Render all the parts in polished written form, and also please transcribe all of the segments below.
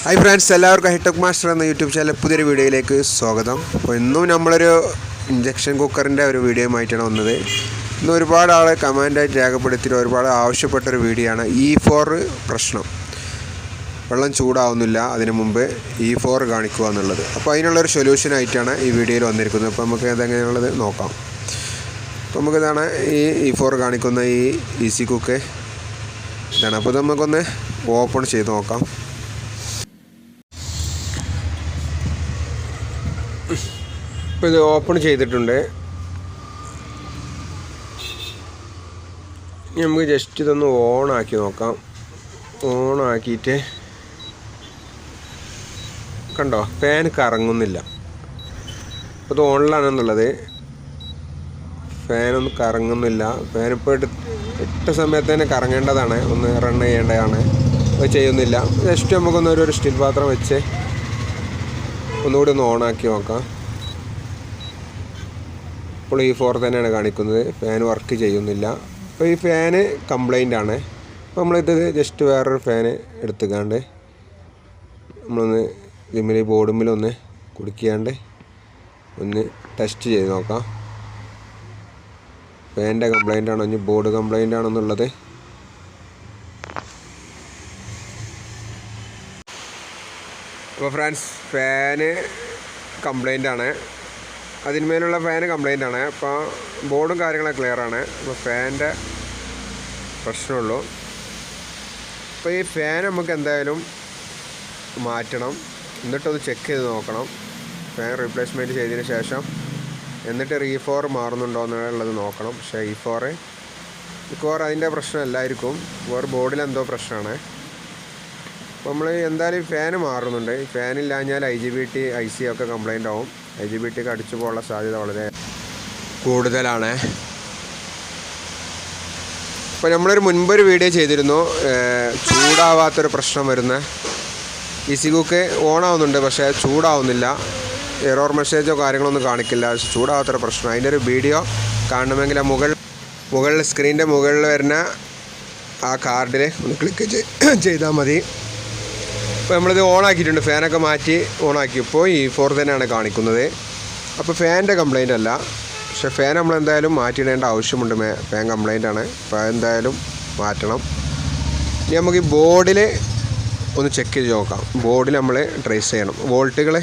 Hi friends, എല്ലാവർക്കും hi tech master എന്ന YouTube channel പുതിയൊരു വീഡിയോയിലേക്ക് സ്വാഗതം. അപ്പോൾ ഇന്നും നമ്മളൊരു ഇൻഡക്ഷൻ കുക്കറിൻ്റെ ഒരു വീഡിയോയുമായിട്ടാണ് വന്നത്. ഇന്ന് ഒരുപാട് ആളെ കമൻറ്റായിട്ട് രേഖപ്പെടുത്തിയിട്ട് ഒരുപാട് ആവശ്യപ്പെട്ടൊരു വീഡിയോ ആണ് E4 പ്രശ്നം. വെള്ളം ചൂടാവുന്നില്ല, അതിന് മുമ്പ് E4 കാണിക്കുക എന്നുള്ളത്. അപ്പോൾ അതിനുള്ളൊരു സൊല്യൂഷനായിട്ടാണ് ഈ വീഡിയോയിൽ വന്നിരിക്കുന്നത്. അപ്പോൾ നമുക്ക് അതെങ്ങനെയുള്ളത് നോക്കാം. അപ്പോൾ നമുക്കിതാണ് ഈ E4 കാണിക്കുന്ന ഈ ഈസി കുക്ക് ഇതാണ്. അപ്പോൾ നമുക്കൊന്ന് ഓപ്പൺ ചെയ്ത് നോക്കാം. ഇപ്പോൾ ഇത് ഓപ്പൺ ചെയ്തിട്ടുണ്ട്. നമുക്ക് ജസ്റ്റ് ഇതൊന്ന് ഓണാക്കി നോക്കാം. ഓണാക്കിയിട്ട് കണ്ടോ, ഫാൻ കറങ്ങുന്നില്ല. അപ്പോൾ ഇത് ഓണിലാണെന്നുള്ളത്. ഫാനൊന്നും കറങ്ങുന്നില്ല. ഫാൻ ഇപ്പോൾ ഇട്ട സമയത്ത് തന്നെ കറങ്ങേണ്ടതാണ്, ഒന്ന് റൺ ചെയ്യേണ്ടതാണ്. അത് ചെയ്യുന്നില്ല. ജസ്റ്റ് നമുക്കൊന്ന് ഒരു സ്റ്റീൽ പാത്രം വെച്ച് ഒന്നുകൂടി ഒന്ന് ഓണാക്കി നോക്കാം. ഇപ്പോൾ E4 തന്നെയാണ് കാണിക്കുന്നത്. ഫാൻ വർക്ക് ചെയ്യുന്നില്ല. അപ്പോൾ ഈ ഫാന് കംപ്ലൈൻ്റ് ആണ്. അപ്പോൾ നമ്മളിത് ജസ്റ്റ് വേറൊരു ഫാന് എടുത്തുകാണ്ട് നമ്മളൊന്ന് ഇതിൽ ബോർഡുമ്മിലൊന്ന് കുടിക്കാണ്ട് ഒന്ന് ടെസ്റ്റ് ചെയ്ത് നോക്കാം. ഫാനിൻ്റെ കംപ്ലൈൻ്റ് ആണോ ഇനി ബോർഡ് കംപ്ലൈൻ്റ് ആണോ എന്നുള്ളത്. അപ്പോൾ ഫ്രണ്ട്സ്, ഫാന് കംപ്ലൈൻ്റ് ആണ്. അതിന്മേലുള്ള ഫാന് കംപ്ലൈൻ്റ് ആണ്. അപ്പോൾ ബോർഡും കാര്യങ്ങളൊക്കെ ക്ലിയറാണ്. അപ്പോൾ ഫാനിൻ്റെ പ്രശ്നമുള്ളൂ. അപ്പോൾ ഈ ഫാൻ നമുക്ക് എന്തായാലും മാറ്റണം. എന്നിട്ടൊന്ന് ചെക്ക് ചെയ്ത് നോക്കണം. ഫാൻ റീപ്ലേസ്മെൻറ്റ് ചെയ്തതിന് ശേഷം എന്നിട്ട് E4 മാറുന്നുണ്ടോ എന്നുള്ളത് നോക്കണം. പക്ഷേ E4 അതിൻ്റെ പ്രശ്നമല്ലായിരിക്കും. വേറെ ബോർഡിലെന്തോ പ്രശ്നമാണ്. അപ്പോൾ നമ്മൾ എന്തായാലും ഈ ഫാന് മാറുന്നുണ്ട്. ഈ ഫാനില്ലാഞ്ഞാൽ IGBT IC ഒക്കെ കംപ്ലൈൻ്റ് ആവും. IGBT ഒക്കെ അടിച്ചു പോകാനുള്ള സാധ്യത വളരെ കൂടുതലാണ്. അപ്പോൾ നമ്മളൊരു മുൻപൊരു വീഡിയോ ചെയ്തിരുന്നു, ചൂടാവാത്തൊരു പ്രശ്നം വരുന്ന ഈസി കുക്ക് ഓണാവുന്നുണ്ട് പക്ഷേ ചൂടാവുന്നില്ല. എറർ മെസ്സേജോ കാര്യങ്ങളൊന്നും കാണിക്കില്ല. പക്ഷേ ചൂടാവാത്തൊരു പ്രശ്നം. അതിൻ്റെ ഒരു വീഡിയോ കാണണമെങ്കിൽ ആ മുകളിൽ സ്ക്രീനിൻ്റെ മുകളിൽ വരുന്ന ആ കാർഡിൽ ഒന്ന് ക്ലിക്ക് ചെയ്താൽ മതി. ഇപ്പോൾ നമ്മളിത് ഓണാക്കിയിട്ടുണ്ട്. ഫാനൊക്കെ മാറ്റി ഓണാക്കി. ഇപ്പോൾ E4 തന്നെയാണ് കാണിക്കുന്നത്. അപ്പോൾ ഫാനിൻ്റെ കംപ്ലൈൻ്റ് അല്ല. പക്ഷേ ഫാൻ നമ്മളെന്തായാലും മാറ്റിയിടേണ്ട ആവശ്യമുണ്ട്. ഫാൻ കംപ്ലൈൻ്റ് ആണ്. അപ്പോൾ അതെന്തായാലും മാറ്റണം. ഇനി നമുക്ക് ഈ ബോർഡിൽ ഒന്ന് ചെക്ക് ചെയ്ത് നോക്കാം. ബോർഡിൽ നമ്മൾ ട്രേസ് ചെയ്യണം. വോൾട്ടുകൾ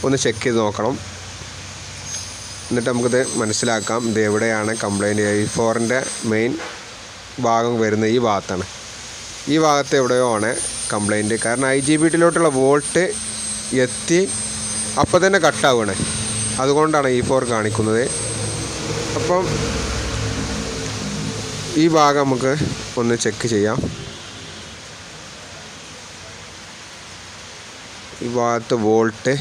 ഒന്ന് ചെക്ക് ചെയ്ത് നോക്കണം. എന്നിട്ട് നമുക്കിത് മനസ്സിലാക്കാം ഇത് എവിടെയാണ് കംപ്ലൈൻറ്റ്. E4ൻ്റെ മെയിൻ ഭാഗം വരുന്നത് ഈ ഭാഗത്താണ്. ഈ ഭാഗത്ത് എവിടെയോ ആണ് കംപ്ലൈൻറ്റ്. കാരണം IGBTയിലോട്ടുള്ള വോൾട്ട് എത്തി അപ്പോൾ തന്നെ കട്ടാവുകയാണ്. അതുകൊണ്ടാണ് E4 കാണിക്കുന്നത്. അപ്പം ഈ ഭാഗം നമുക്ക് ഒന്ന് ചെക്ക് ചെയ്യാം. ഈ ഭാഗത്ത് വോൾട്ട്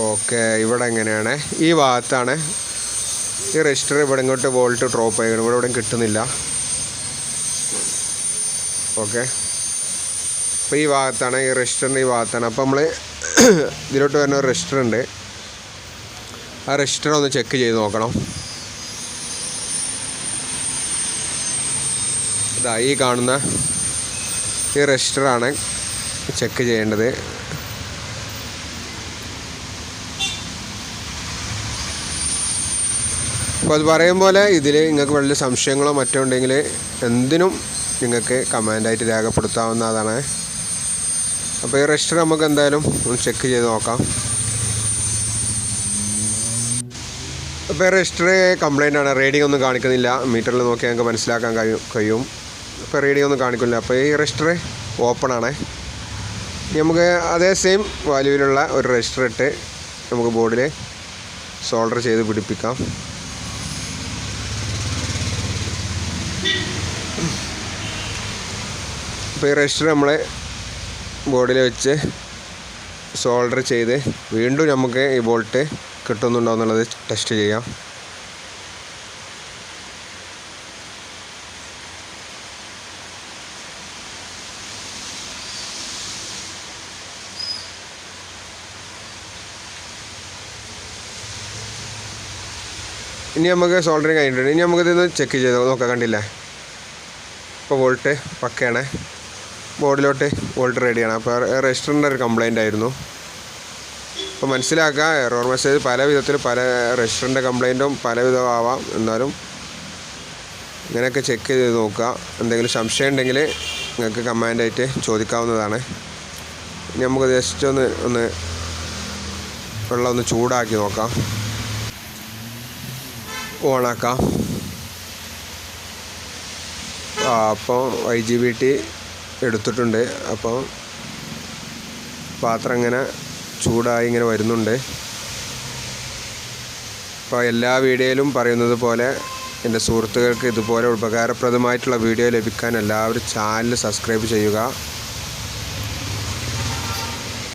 ഓക്കെ. ഇവിടെ എങ്ങനെയാണ്, ഈ ഭാഗത്താണ് ഈ രജിസ്റ്റർ. ഇവിടെ ഇങ്ങോട്ട് വോൾട്ട് ഡ്രോപ്പ് ആയിരിക്കണം. ഇവിടെ കിട്ടുന്നില്ല. ഓക്കെ, അപ്പോൾ ഈ ഭാഗത്താണ്, ഈ രജിസ്റ്ററിൻ്റെ ഈ ഭാഗത്താണ്. അപ്പോൾ നമ്മൾ ഇതിലോട്ട് വരുന്ന ഒരു രജിസ്റ്റർ ഉണ്ട്. ആ രജിസ്റ്റർ ഒന്ന് ചെക്ക് ചെയ്ത് നോക്കണം. ഇതാ ഈ കാണുന്ന ഈ രജിസ്റ്ററാണ് ചെക്ക് ചെയ്യേണ്ടത്. അപ്പോൾ അത് പറയും പോലെ ഇതിൽ നിങ്ങൾക്ക് വലിയ സംശയങ്ങളോ മറ്റോ ഉണ്ടെങ്കിൽ എന്തിനും നിങ്ങൾക്ക് കമൻ്റായിട്ട് രേഖപ്പെടുത്താവുന്നതാണ്. അപ്പോൾ ഈ രജിസ്റ്റർ നമുക്ക് എന്തായാലും ഒന്ന് ചെക്ക് ചെയ്ത് നോക്കാം. അപ്പോൾ ഈ രജിസ്റ്റർ കംപ്ലൈൻ്റ് ആണ്. റീഡിംഗ് ഒന്നും കാണിക്കുന്നില്ല. മീറ്ററിൽ നോക്കി ഞങ്ങൾക്ക് മനസ്സിലാക്കാൻ കഴിയും. അപ്പോൾ റീഡിംഗ് ഒന്നും കാണിക്കില്ല. അപ്പോൾ ഈ രജിസ്റ്റർ ഓപ്പൺ ആണ്. നമുക്ക് അതേ സെയിം വാല്യൂവിലുള്ള ഒരു രജിസ്റ്റർ ഇട്ട് നമുക്ക് ബോർഡിൽ സോൾഡർ ചെയ്ത് പിടിപ്പിക്കാം. അപ്പോൾ ഈ രജിസ്റ്റർ നമ്മൾ ബോർഡിൽ വെച്ച് സോൾഡർ ചെയ്ത് വീണ്ടും നമുക്ക് ഈ വോൾട്ട് കിട്ടുന്നുണ്ടോ എന്നുള്ളത് ടെസ്റ്റ് ചെയ്യാം. ഇനി നമുക്ക് സോൾഡറിങ് കഴിഞ്ഞിട്ടുണ്ട്. ഇനി നമുക്കിതൊന്ന് ചെക്ക് ചെയ്ത് നോക്കാം. കണ്ടില്ലേ, ഇപ്പോൾ വോൾട്ട് പക്കയാണ്, ബോർഡിലോട്ട് വോൾട്ട് റെഡിയാണ്. അപ്പോൾ രജിസ്റ്ററിൻ്റെ ഒരു കംപ്ലൈൻ്റ് ആയിരുന്നു. അപ്പോൾ മനസ്സിലാക്കുക, എറർ മെസ്സേജ് പല വിധത്തിൽ പല രജിസ്റ്ററിൻ്റെ കംപ്ലൈൻറ്റും പല വിധമാവാം. എന്നാലും ഇങ്ങനെയൊക്കെ ചെക്ക് ചെയ്ത് നോക്കുക. എന്തെങ്കിലും സംശയം ഉണ്ടെങ്കിൽ നിങ്ങൾക്ക് കമാൻഡായിട്ട് ചോദിക്കാവുന്നതാണ്. ഇനി നമുക്ക് ജസ്റ്റ് ഒന്ന് വെള്ളം ഒന്ന് ചൂടാക്കി നോക്കാം. ഓണാക്കാം. അപ്പോൾ IGBT എടുത്തിട്ടുണ്ട്. അപ്പോൾ പാത്രം ഇങ്ങനെ ചൂടായി ഇങ്ങനെ വരുന്നുണ്ട്. അപ്പോൾ എല്ലാ വീഡിയോയിലും പറയുന്നത് പോലെ എൻ്റെ സുഹൃത്തുക്കൾക്ക് ഇതുപോലെ ഉപകാരപ്രദമായിട്ടുള്ള വീഡിയോ ലഭിക്കാൻ എല്ലാവരും ചാനൽ സബ്സ്ക്രൈബ് ചെയ്യുക.